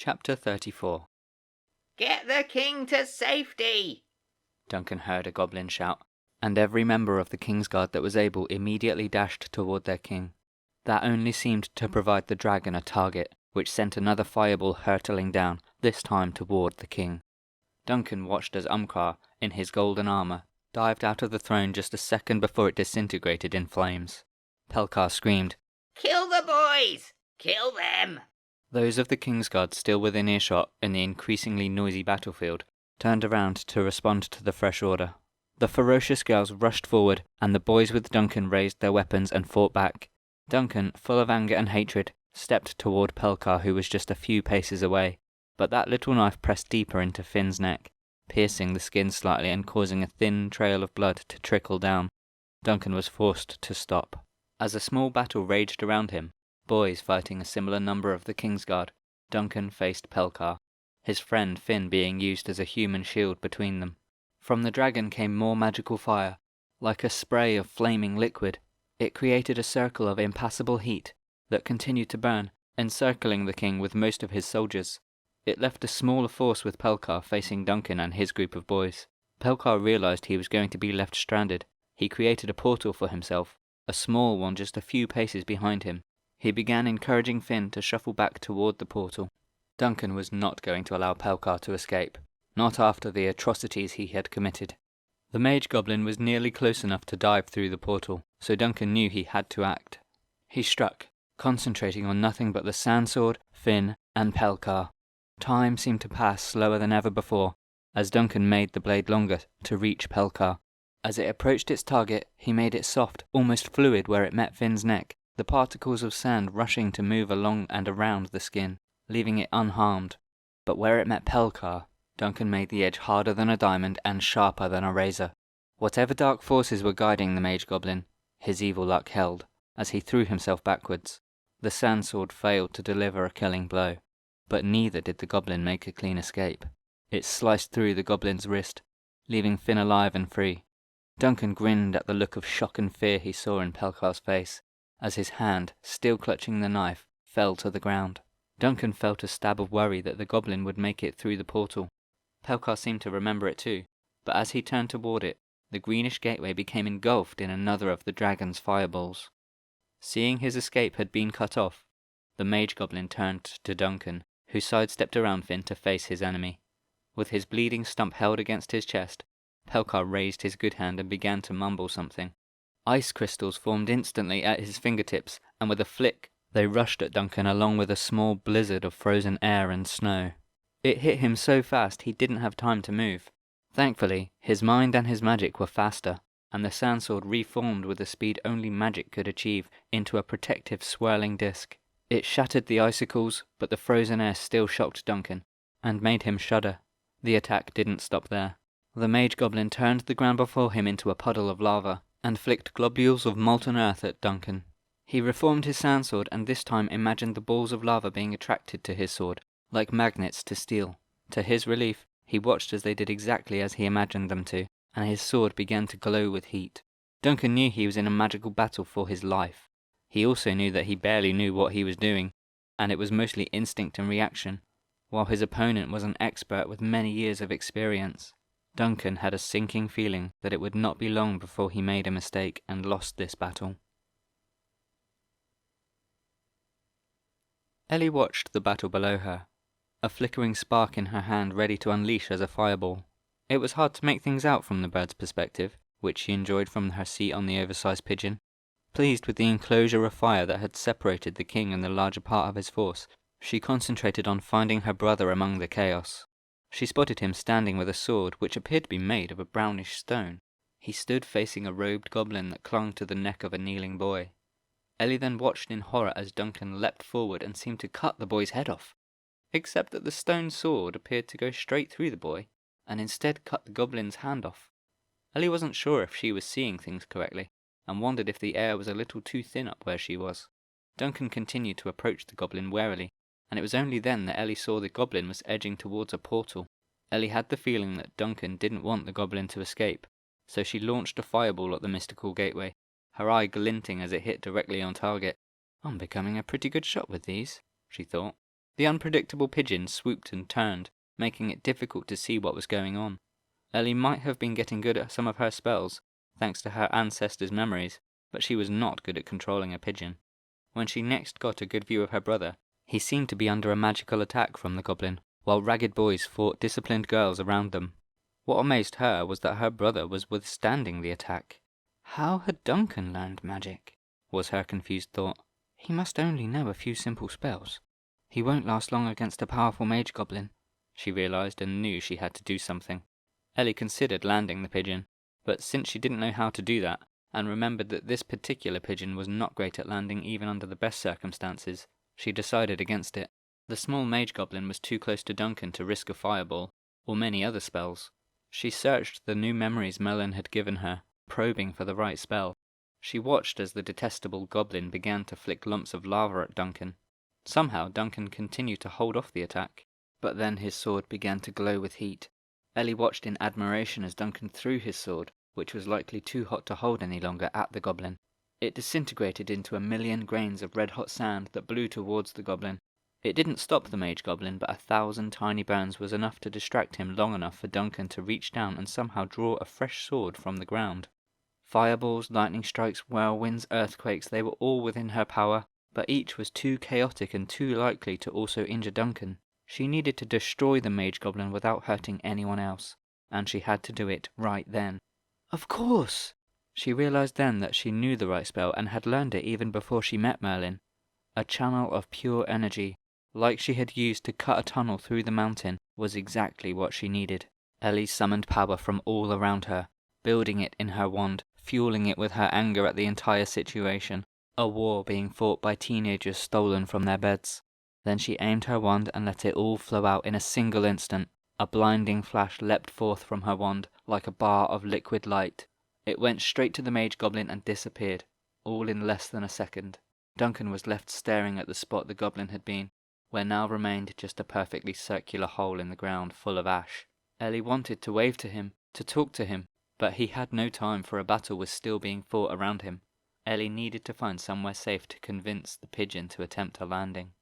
Chapter 34. "Get the king to safety!" Duncan heard a goblin shout, and every member of the King's Guard that was able immediately dashed toward their king. That only seemed to provide the dragon a target, which sent another fireball hurtling down, this time toward the king. Duncan watched as Umkar, in his golden armor, dived out of the throne just a second before it disintegrated in flames. Pelkar screamed, "Kill the boys! Kill them!" Those of the King's Guard still within earshot in the increasingly noisy battlefield turned around to respond to the fresh order. The ferocious girls rushed forward, and the boys with Duncan raised their weapons and fought back. Duncan, full of anger and hatred, stepped toward Pelkar, who was just a few paces away, but that little knife pressed deeper into Finn's neck, piercing the skin slightly and causing a thin trail of blood to trickle down. Duncan was forced to stop. As a small battle raged around him, boys fighting a similar number of the King's Guard, Duncan faced Pelkar, his friend Finn being used as a human shield between them. From the dragon came more magical fire, like a spray of flaming liquid. It created a circle of impassable heat that continued to burn, encircling the king with most of his soldiers. It left a smaller force with Pelkar facing Duncan and his group of boys. Pelkar realized he was going to be left stranded. He created a portal for himself, a small one just a few paces behind him. He began encouraging Finn to shuffle back toward the portal. Duncan was not going to allow Pelkar to escape, not after the atrocities he had committed. The mage goblin was nearly close enough to dive through the portal, so Duncan knew he had to act. He struck, concentrating on nothing but the sandsword, Finn, and Pelkar. Time seemed to pass slower than ever before, as Duncan made the blade longer to reach Pelkar. As it approached its target, he made it soft, almost fluid where it met Finn's neck, the particles of sand rushing to move along and around the skin, leaving it unharmed. But where it met Pelkar, Duncan made the edge harder than a diamond and sharper than a razor. Whatever dark forces were guiding the mage goblin, his evil luck held, as he threw himself backwards. The sandsword failed to deliver a killing blow, but neither did the goblin make a clean escape. It sliced through the goblin's wrist, leaving Finn alive and free. Duncan grinned at the look of shock and fear he saw in Pelkar's face, as his hand, still clutching the knife, fell to the ground. Duncan felt a stab of worry that the goblin would make it through the portal. Pelkar seemed to remember it too, but as he turned toward it, the greenish gateway became engulfed in another of the dragon's fireballs. Seeing his escape had been cut off, the mage goblin turned to Duncan, who sidestepped around Finn to face his enemy. With his bleeding stump held against his chest, Pelkar raised his good hand and began to mumble something. Ice crystals formed instantly at his fingertips, and with a flick, they rushed at Duncan along with a small blizzard of frozen air and snow. It hit him so fast he didn't have time to move. Thankfully, his mind and his magic were faster, and the sandsword reformed with the speed only magic could achieve into a protective swirling disc. It shattered the icicles, but the frozen air still shocked Duncan, and made him shudder. The attack didn't stop there. The mage goblin turned the ground before him into a puddle of lava, and flicked globules of molten earth at Duncan. He reformed his sandsword and this time imagined the balls of lava being attracted to his sword, like magnets to steel. To his relief, he watched as they did exactly as he imagined them to, and his sword began to glow with heat. Duncan knew he was in a magical battle for his life. He also knew that he barely knew what he was doing, and it was mostly instinct and reaction, while his opponent was an expert with many years of experience. Duncan had a sinking feeling that it would not be long before he made a mistake and lost this battle. Ellie watched the battle below her, a flickering spark in her hand ready to unleash as a fireball. It was hard to make things out from the bird's perspective, which she enjoyed from her seat on the oversized pigeon. Pleased with the enclosure of fire that had separated the king and the larger part of his force, she concentrated on finding her brother among the chaos. She spotted him standing with a sword which appeared to be made of a brownish stone. He stood facing a robed goblin that clung to the neck of a kneeling boy. Ellie then watched in horror as Duncan leapt forward and seemed to cut the boy's head off, except that the stone sword appeared to go straight through the boy, and instead cut the goblin's hand off. Ellie wasn't sure if she was seeing things correctly, and wondered if the air was a little too thin up where she was. Duncan continued to approach the goblin warily, and it was only then that Ellie saw the goblin was edging towards a portal. Ellie had the feeling that Duncan didn't want the goblin to escape, so she launched a fireball at the mystical gateway, her eye glinting as it hit directly on target. "I'm becoming a pretty good shot with these," she thought. The unpredictable pigeon swooped and turned, making it difficult to see what was going on. Ellie might have been getting good at some of her spells, thanks to her ancestors' memories, but she was not good at controlling a pigeon. When she next got a good view of her brother, he seemed to be under a magical attack from the goblin, while ragged boys fought disciplined girls around them. What amazed her was that her brother was withstanding the attack. How had Duncan learned magic? Was her confused thought. He must only know a few simple spells. He won't last long against a powerful mage goblin, she realized, and knew she had to do something. Ellie considered landing the pigeon, but since she didn't know how to do that, and remembered that this particular pigeon was not great at landing even under the best circumstances, she decided against it. The small mage goblin was too close to Duncan to risk a fireball, or many other spells. She searched the new memories Merlin had given her, probing for the right spell. She watched as the detestable goblin began to flick lumps of lava at Duncan. Somehow Duncan continued to hold off the attack, but then his sword began to glow with heat. Ellie watched in admiration as Duncan threw his sword, which was likely too hot to hold any longer, at the goblin. It disintegrated into 1,000,000 grains of red-hot sand that blew towards the goblin. It didn't stop the mage goblin, but 1,000 tiny burns was enough to distract him long enough for Duncan to reach down and somehow draw a fresh sword from the ground. Fireballs, lightning strikes, whirlwinds, earthquakes, they were all within her power, but each was too chaotic and too likely to also injure Duncan. She needed to destroy the mage goblin without hurting anyone else, and she had to do it right then. Of course! She realized then that she knew the right spell and had learned it even before she met Merlin. A channel of pure energy, like she had used to cut a tunnel through the mountain, was exactly what she needed. Ellie summoned power from all around her, building it in her wand, fueling it with her anger at the entire situation, a war being fought by teenagers stolen from their beds. Then she aimed her wand and let it all flow out in a single instant. A blinding flash leapt forth from her wand like a bar of liquid light. It went straight to the mage goblin and disappeared, all in less than a second. Duncan was left staring at the spot the goblin had been, where now remained just a perfectly circular hole in the ground full of ash. Ellie wanted to wave to him, to talk to him, but he had no time, for a battle was still being fought around him. Ellie needed to find somewhere safe to convince the pigeon to attempt a landing.